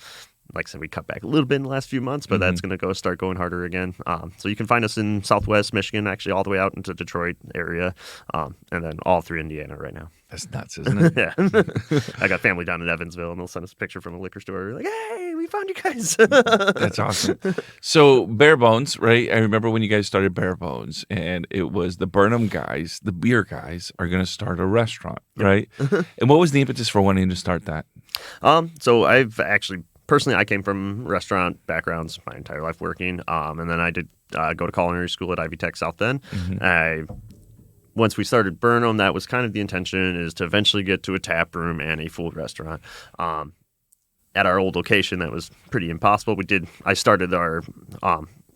like I said, we cut back a little bit in the last few months, but that's going to start going harder again. So you can find us in Southwest Michigan, actually all the way out into Detroit area, and then all through Indiana right now. That's nuts, isn't it? Yeah. I got family down in Evansville, and they'll send us a picture from a liquor store. Like, hey, we found you guys. That's awesome. So Bare Bones, right? I remember when you guys started Bare Bones, and it was the Burnham guys, the beer guys, are going to start a restaurant, right? And what was the impetus for wanting to start that? So I've actually, personally, I came from restaurant backgrounds my entire life working, and then I did go to culinary school at Ivy Tech South Bend. Once we started Burnham, that was kind of the intention, is to eventually get to a tap room and a full restaurant. At our old location, that was pretty impossible. I started our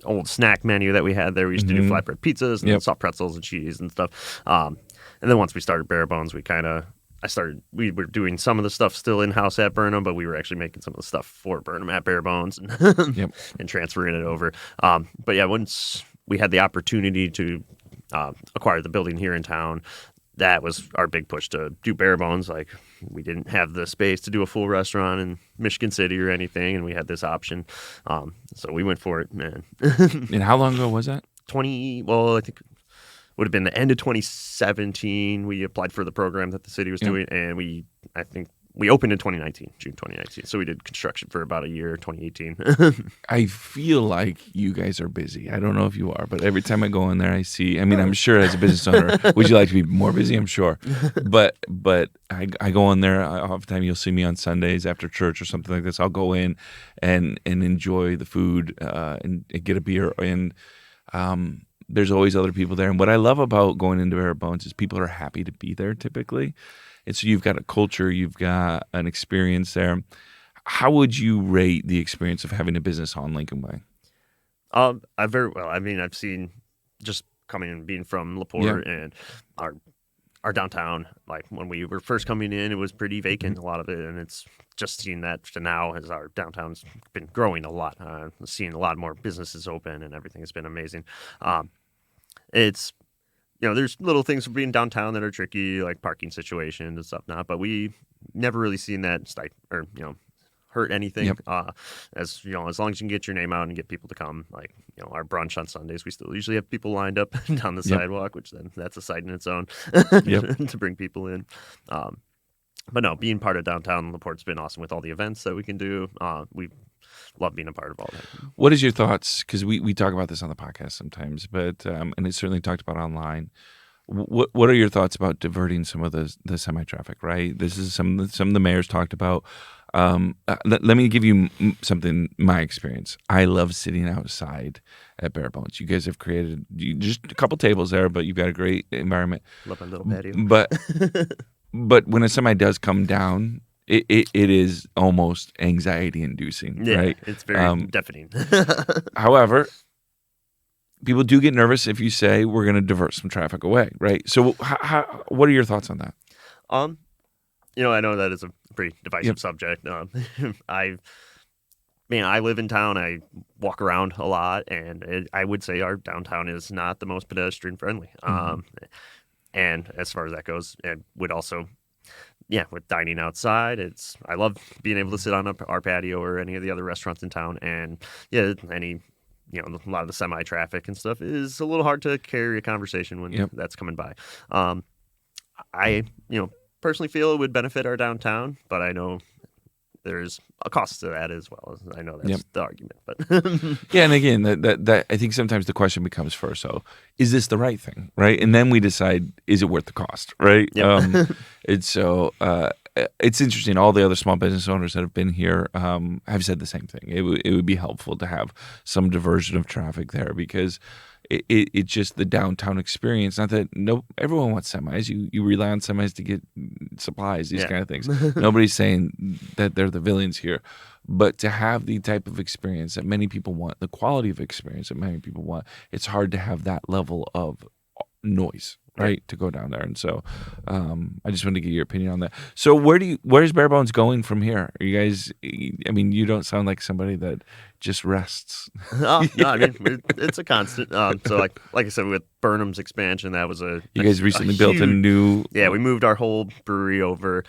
old snack menu that we had there. We used to do flatbread pizzas and soft pretzels and cheese and stuff. And then once we started Bare Bones, we were doing some of the stuff still in-house at Burnham, but we were actually making some of the stuff for Burnham at Bare Bones and transferring it over. But yeah, once we had the opportunity to acquire the building here in town, that was our big push to do Bare Bones. Like, we didn't have the space to do a full restaurant in Michigan City or anything, and we had this option. So we went for it, man. And how long ago was that? I think would have been the end of 2017. We applied for the program that the city was doing, and I think we opened in 2019, June 2019. So we did construction for about a year, 2018. I feel like you guys are busy. I don't know if you are, but every time I go in there, I see, I mean, I'm sure as a business owner, would you like to be more busy? I'm sure. But I go in there, oftentimes you'll see me on Sundays after church or something like this. I'll go in and enjoy the food and get a beer. And there's always other people there. And what I love about going into Bare Bones is people are happy to be there typically. And so you've got a culture, you've got an experience there. How would you rate the experience of having a business on Lincoln Way? I've seen, just coming and being from LaPorte and our downtown, like when we were first coming in, it was pretty vacant, a lot of it. And it's just seeing that to now as our downtown's been growing a lot, seeing a lot more businesses open and everything has been amazing. It's, there's little things for being downtown that are tricky, like parking situations and stuff now, but we never really seen that hurt anything. As long as you can get your name out and get people to come, like, our brunch on Sundays, we still usually have people lined up down the sidewalk, which then that's a sight in its own to bring people in. But no, being part of downtown LaPorte's been awesome with all the events that we can do. We love being a part of all that. What is your thoughts? Because we talk about this on the podcast sometimes, but and it's certainly talked about online. What are your thoughts about diverting some of the semi-traffic? Right, this is some of the mayors talked about. Let me give you something. My experience. I love sitting outside at Bare Bones. You guys have created just a couple tables there, but you've got a great environment. Love my little patio. But when a semi does come down, it is almost anxiety-inducing, right? It's very deafening. However, people do get nervous if you say we're going to divert some traffic away, right? So, what are your thoughts on that? I know that is a pretty divisive subject. I live in town. I walk around a lot, and I would say our downtown is not the most pedestrian friendly. And as far as that goes, it would also, with dining outside, I love being able to sit on our patio or any of the other restaurants in town. And a lot of the semi traffic and stuff is a little hard to carry a conversation when that's coming by. I personally feel it would benefit our downtown, but I know there's a cost to that as well. I know that's the argument, but and again, that I think sometimes the question becomes first: so is this the right thing, right? And then we decide, is it worth the cost, right? It's interesting. All the other small business owners that have been here have said the same thing. It would be helpful to have some diversion of traffic there because it's just the downtown experience. Not that everyone wants semis. You rely on semis to get supplies, these kind of things. Nobody's saying that they're the villains here, but to have the type of experience that many people want, the quality of experience that many people want, it's hard to have that level of noise, right, to go down there. And so I just wanted to get your opinion on that. So where's Bare Bones going from here? Are you guys, I mean, you don't sound like somebody that just rests. No, I mean, it's a constant. So like I said, with Burnham's expansion, that was you guys recently built a new. Yeah, we moved our whole brewery over.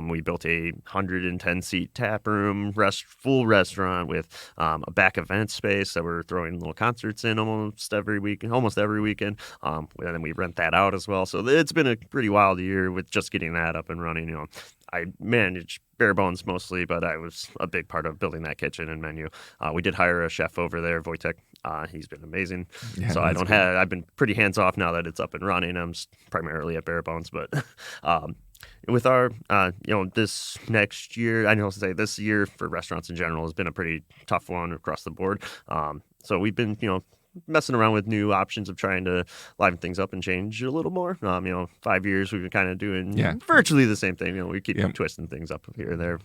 We built a 110-seat tap room, full restaurant with a back event space that we're throwing little concerts in almost every weekend. And then we rent that out as well. So it's been a pretty wild year with just getting that up and running. You know, I manage Bare Bones mostly, but I was a big part of building that kitchen and menu. We did hire a chef over there, Wojtek. He's been amazing. Yeah, so I've been pretty hands off now that it's up and running. I'm primarily at Bare Bones, but with our, this next year, I know to say this year for restaurants in general has been a pretty tough one across the board. So we've been, messing around with new options of trying to liven things up and change a little more. 5 years we've been kind of doing virtually the same thing. We keep twisting things up here and there.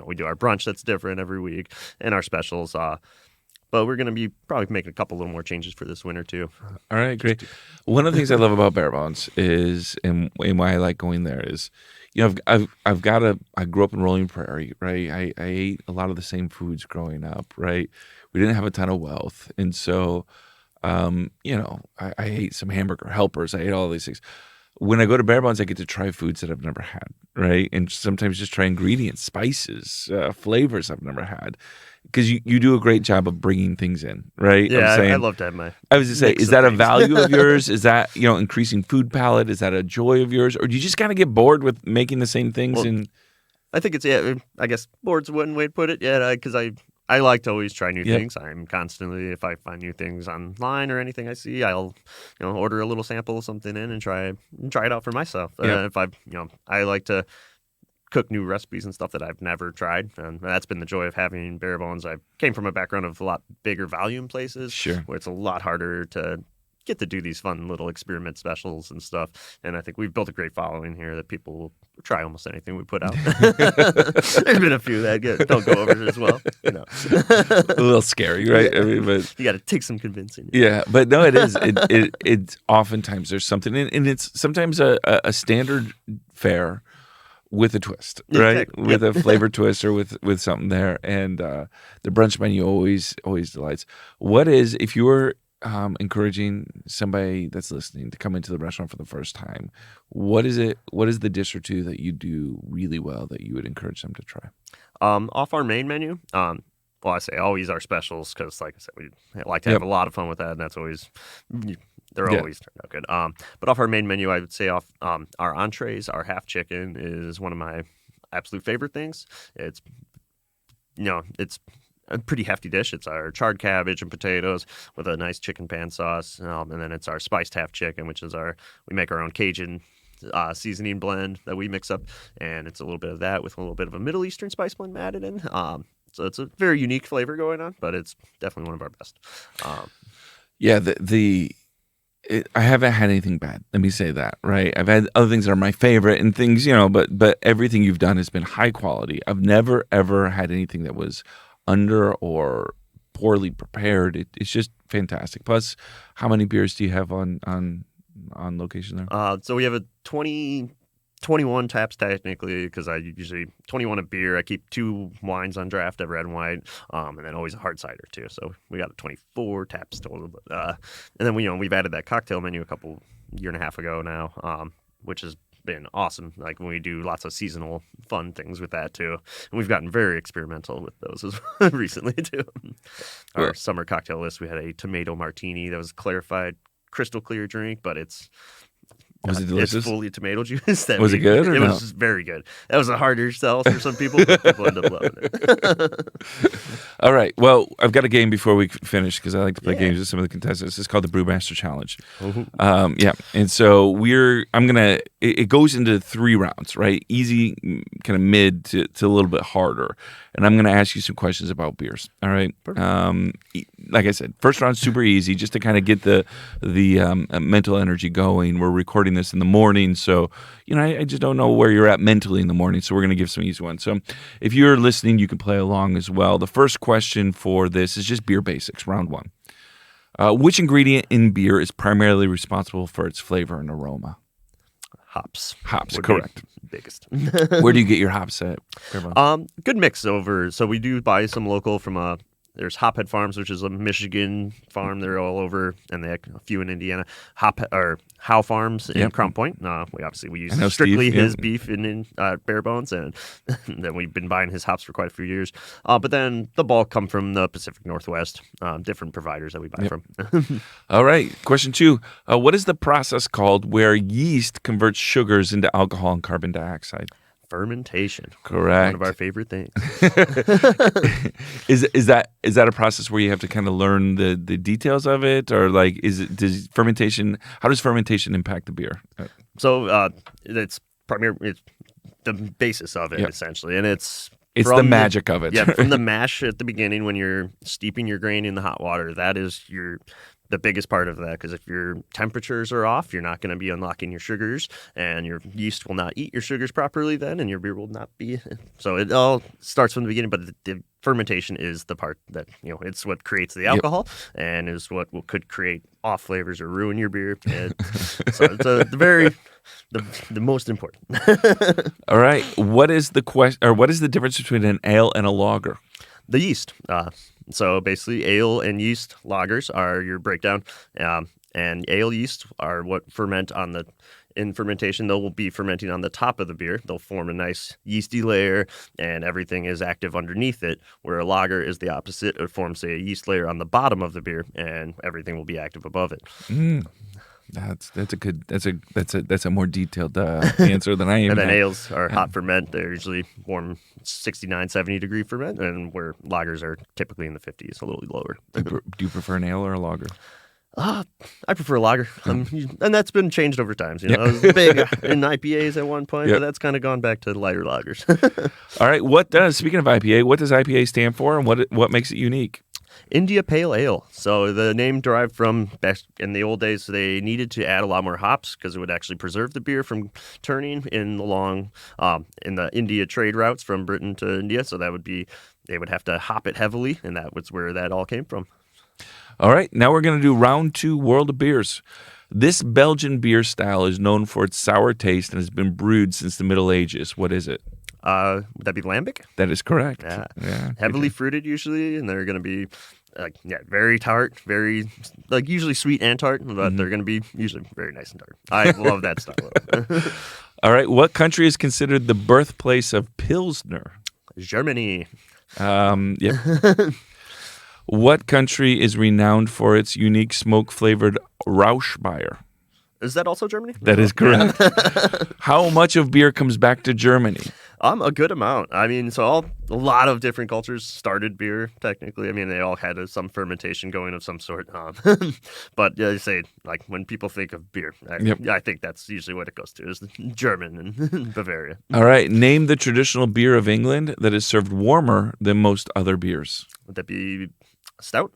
We do our brunch that's different every week and our specials. But we're going to be probably making a couple little more changes for this winter too. All right, great. One of the things I love about Bare Bones is, and why I like going there is, I grew up in Rolling Prairie, right? I ate a lot of the same foods growing up, right? We didn't have a ton of wealth, and so. I ate some hamburger helpers. I ate all these things. When I go to Bare Bones, I get to try foods that I've never had, right? And sometimes just try ingredients, spices, flavors I've never had. Because you do a great job of bringing things in, right? Yeah, I love to have my. I was just saying, is that a value of yours? Is that increasing food palate? Is that a joy of yours, or do you just kind of get bored with making the same things? Well, I think it's I guess bored's one way to put it. Yeah, because I like to always try new things. I'm constantly, if I find new things online or anything I see, I'll, order a little sample of something in and try it out for myself. If I like to cook new recipes and stuff that I've never tried, and that's been the joy of having Bare Bones. I came from a background of a lot bigger volume places, where it's a lot harder to get to do these fun little experiment specials and stuff. And I think we've built a great following here that people will try almost anything we put out. There's been a few that don't go over as well. A little scary, right? Yeah. I mean, but you got to take some convincing. Yeah, but no, it is. It's oftentimes there's something, and it's sometimes a standard fare with a twist, right? Exactly. With a flavor twist or with something there. And the brunch menu always delights. What is, if you were encouraging somebody that's listening to come into the restaurant for the first time, what is the dish or two that you do really well that you would encourage them to try? Off our main menu, well, I say always our specials because, like I said, we like to have a lot of fun with that, and that's always they're always turned out good. But off our main menu, I would say off our entrees, our half chicken is one of my absolute favorite things. It's a pretty hefty dish. It's our charred cabbage and potatoes with a nice chicken pan sauce, and then it's our spiced half chicken, which is we make our own Cajun seasoning blend that we mix up, and it's a little bit of that with a little bit of a Middle Eastern spice blend added in. So it's a very unique flavor going on, but it's definitely one of our best. I haven't had anything bad. Let me say that, right? I've had other things that are my favorite and things, but everything you've done has been high quality. I've never, ever had anything that was under or poorly prepared. It's just fantastic. Plus, how many beers do you have on location there? So we have a 21 taps technically, because I usually 21 a beer. I keep 2 wines on draft, a red and white, and then always a hard cider too. So we got 24 taps total. And then we've added that cocktail menu a year and a half ago now, which has been awesome. Like when we do lots of seasonal fun things with that too, and we've gotten very experimental with those as well recently too. Our summer cocktail list, we had a tomato martini that was clarified, crystal clear drink, but was it delicious? It's fully tomato juice. Was it good? Or it was very good. That was a harder sell for some people, but people ended up loving it. All right. Well, I've got a game before we finish because I like to play games with some of the contestants. It's called the Brewmaster Challenge. And so it goes into 3 rounds, right? Easy, kind of mid to a little bit harder. And I'm going to ask you some questions about beers. All right. Like I said, first round's super easy, just to kind of get the mental energy going. We're recording this in the morning, so I just don't know where you're at mentally in the morning. So we're going to give some easy ones. So if you're listening, you can play along as well. The first question for this is just beer basics, round 1. Which ingredient in beer is primarily responsible for its flavor and aroma? hops. Hops, would correct. be biggest. Where do you get your hops at? Bare Bones? Good mix over. So we do buy some local from there's Hophead Farms, which is a Michigan farm. They're all over, and they have a few in Indiana. Howe Farms in Crown Point. We use strictly his beef in Bare Bones, and then we've been buying his hops for quite a few years. But then the bulk come from the Pacific Northwest, different providers that we buy from. All right. Question 2. What is the process called where yeast converts sugars into alcohol and carbon dioxide? Fermentation. Correct. One of our favorite things. Is that a process where you have to kind of learn the details of it, or like does fermentation impact the beer? So it's the basis of it essentially, and it's the magic of it. Yeah, from the mash at the beginning when you're steeping your grain in the hot water, that is the biggest part of that, because if your temperatures are off, you're not going to be unlocking your sugars, and your yeast will not eat your sugars properly then, and your beer will not be. So it all starts from the beginning, but the fermentation is the part that, it's what creates the alcohol and is what could create off flavors or ruin your beer. So it's the most important. All right. What is the difference between an ale and a lager? The yeast. So basically, ale and yeast lagers are your breakdown, and ale yeast are what ferment in fermentation. They'll be fermenting on the top of the beer. They'll form a nice yeasty layer, and everything is active underneath it. Where a lager is the opposite; it forms a yeast layer on the bottom of the beer, and everything will be active above it. That's a more detailed answer than I am. And then ales are hot ferment. They're usually warm 69, 70 degree ferment, and where lagers are typically in the 50s, a little lower. Do you prefer an ale or a lager? I prefer a lager, and that's been changed over time. I was big in IPAs at one point, but that's kind of gone back to lighter lagers. All right. Speaking of IPA, what does IPA stand for, and what makes it unique? India Pale Ale. So the name derived from back in the old days, they needed to add a lot more hops because it would actually preserve the beer from turning in the India trade routes from Britain to India. So they would have to hop it heavily, and that was where that all came from. All right, now we're going to do round 2, World of Beers. This Belgian beer style is known for its sour taste and has been brewed since the Middle Ages. What is it? Would that be lambic? That is correct. Yeah. Heavily fruited usually, and they're going to be very tart, very usually sweet and tart, but they're going to be usually very nice and tart. I love that style. All right, what country is considered the birthplace of Pilsner? Germany. What country is renowned for its unique smoke-flavored Rauschbier? Is that also Germany? That is correct. How much of beer comes back to Germany? A good amount. I mean, a lot of different cultures started beer, technically. I mean, they all had some fermentation going of some sort. But I say, when people think of beer, I think that's usually what it goes to, is German and Bavaria. All right. Name the traditional beer of England that is served warmer than most other beers. Would that be stout?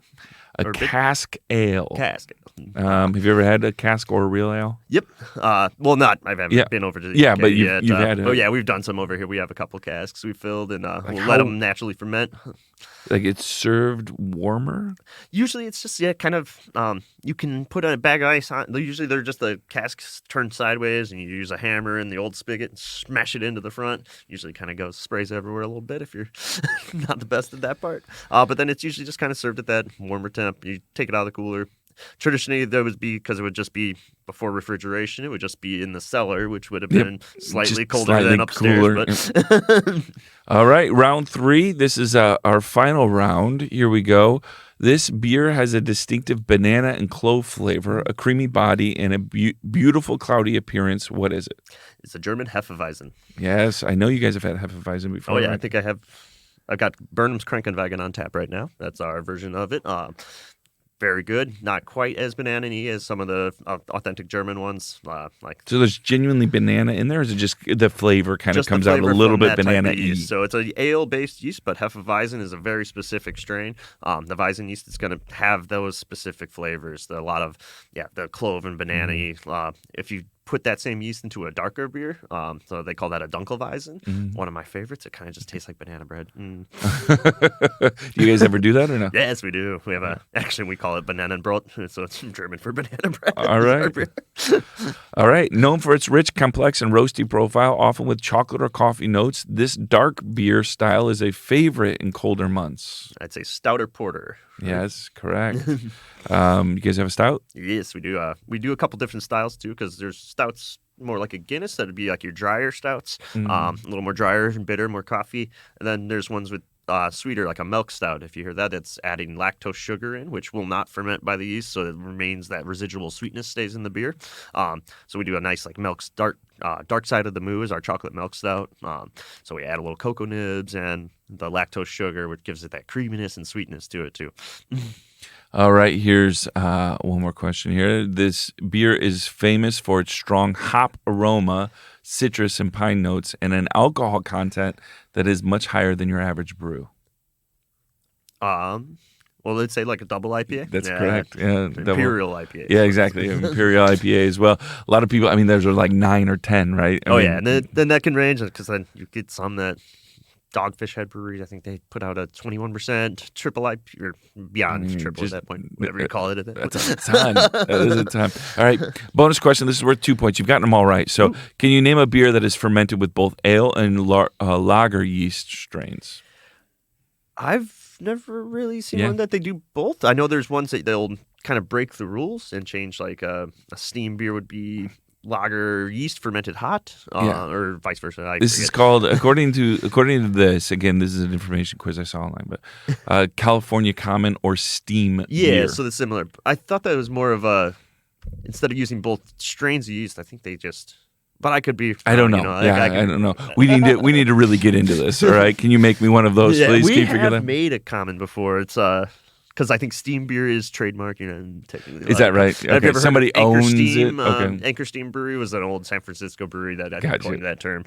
A cask ale. Cask ale. Have you ever had a cask or a real ale? Yep. I haven't been over to the UK but yet. You've had it. Oh, yeah, we've done some over here. We have a couple casks we filled, and we'll let them naturally ferment. It's served warmer? Usually it's just, kind of, you can put a bag of ice on. Usually they're just the casks turned sideways, and you use a hammer in the old spigot and smash it into the front. Usually kind of sprays everywhere a little bit if you're not the best at that part. But then it's usually just kind of served at that warmer temp. You take it out of the cooler. Traditionally, because it would just be before refrigeration, it would just be in the cellar, which would have been slightly colder than upstairs. But All right, round 3. This is our final round. Here we go. This beer has a distinctive banana and clove flavor, a creamy body, and a beautiful cloudy appearance. What is it? It's a German Hefeweizen. Yes, I know you guys have had Hefeweizen before. Oh, yeah, right? I think I have. I've got Burnham's Krankenwagen on tap right now. That's our version of it. Very good. Not quite as banana-y as some of the authentic German ones. So there's genuinely banana in there, or is it just the flavor kind of comes out a little bit banana-y? So it's an ale-based yeast, but Hefeweizen is a very specific strain. The Weizen yeast is going to have those specific flavors. A lot of, the clove and banana-y. If you put that same yeast into a darker beer. So they call that a Dunkelweizen. Mm. One of my favorites. It kind of just tastes like banana bread. Do you guys ever do that or no? Yes, we do. We have we call it Bananenbrot, so it's German for banana bread. All right. All right. Known for its rich, complex, and roasty profile, often with chocolate or coffee notes, this dark beer style is a favorite in colder months. I'd say stout or porter. Yes, correct. You guys have a stout? Yes, we do. We do a couple different styles too, because there's stouts more like a Guinness that'd be like your drier stouts, a little more drier and bitter, more coffee. And then there's ones with sweeter, like a milk stout. If you hear that, it's adding lactose sugar in, which will not ferment by the yeast, so it remains that residual sweetness stays in the beer. So we do a nice like milk dark side of the moo is our chocolate milk stout. So we add a little cocoa nibs and the lactose sugar, which gives it that creaminess and sweetness to it too. All right, here's one more question here. This beer is famous for its strong hop aroma, citrus and pine notes, and an alcohol content that is much higher than your average brew. Well, let's say like a double IPA. That's correct. Yeah, Imperial IPA. Yeah, exactly. Imperial IPA as well. A lot of people, I mean, those are like 9 or 10, right? I mean, yeah, and then that can range, because then you get some that Dogfish Head Breweries, I think they put out a 21% triple IPA, or beyond triple at that point, whatever you call it. That's a ton. That is a ton. All right, bonus question. This is worth 2 points. You've gotten them all right. So can you name a beer that is fermented with both ale and lager yeast strains? I've never really seen one that they do both. I know there's ones that they'll kind of break the rules and change, like a steam beer would be lager yeast fermented hot, or vice versa. This is called, according to this, again, this is an information quiz I saw online, but California Common or Steam beer. So it's similar. I thought that was more of a, instead of using both strains of yeast, I think they just, but I could be, I don't know. I don't know. We need to really get into this. All right. Can you make me one of those, please? We Can you have made a common before. It's because I think Steam Beer is trademarked, and technically. Is that right? Okay. Somebody owns Steam, it. Okay. Anchor Steam Brewery was an old San Francisco brewery that I coined that term.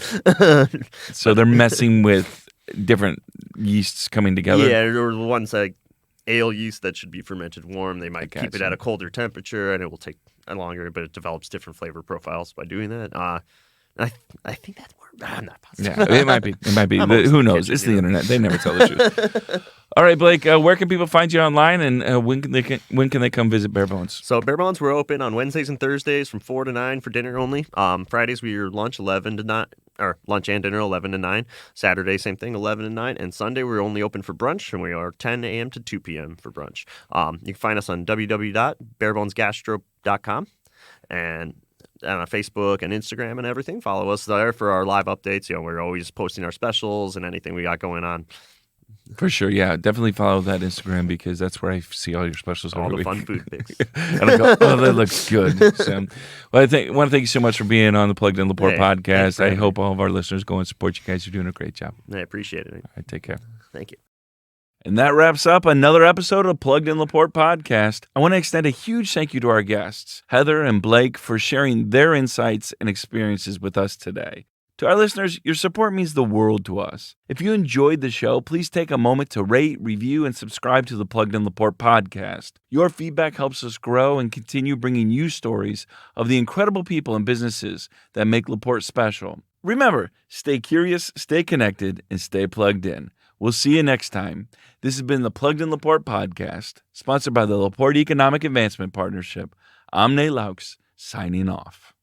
So they're messing with different yeasts coming together. Yeah, or the ones like ale yeast that should be fermented warm. They might keep it at a colder temperature, and it will take longer, but it develops different flavor profiles by doing that. I think that's more. I'm not positive. Yeah, it might be. It might be. Who knows? It's the internet. They never tell the truth. All right, Blake. Where can people find you online, and when can they come visit Bare Bones? So Bare Bones, we're open on Wednesdays and Thursdays from 4 to 9 for dinner only. Fridays we are lunch 11 to 9, or lunch and dinner 11 to 9. Saturday same thing, 11 to 9, and Sunday we're only open for brunch, and we are 10 a.m. to 2 p.m. for brunch. You can find us on www.barebonesgastropub.com and on Facebook and Instagram and everything. Follow us there for our live updates. We're always posting our specials and anything we got going on. For sure, yeah. Definitely follow that Instagram, because that's where I see all your specials. All every the week. fun food pics. And I go, oh, that looks good. So, well, I want to thank you so much for being on the Plugged In Laporte podcast. I hope all of our listeners go and support you guys. You're doing a great job. I appreciate it. All right, take care. Thank you. And that wraps up another episode of Plugged In Laporte podcast. I want to extend a huge thank you to our guests, Heather and Blake, for sharing their insights and experiences with us today. To our listeners, your support means the world to us. If you enjoyed the show, please take a moment to rate, review, and subscribe to the Plugged In Laporte podcast. Your feedback helps us grow and continue bringing you stories of the incredible people and businesses that make Laporte special. Remember, stay curious, stay connected, and stay plugged in. We'll see you next time. This has been the Plugged In Laporte podcast, sponsored by the Laporte Economic Advancement Partnership. I'm Nate Loucks, signing off.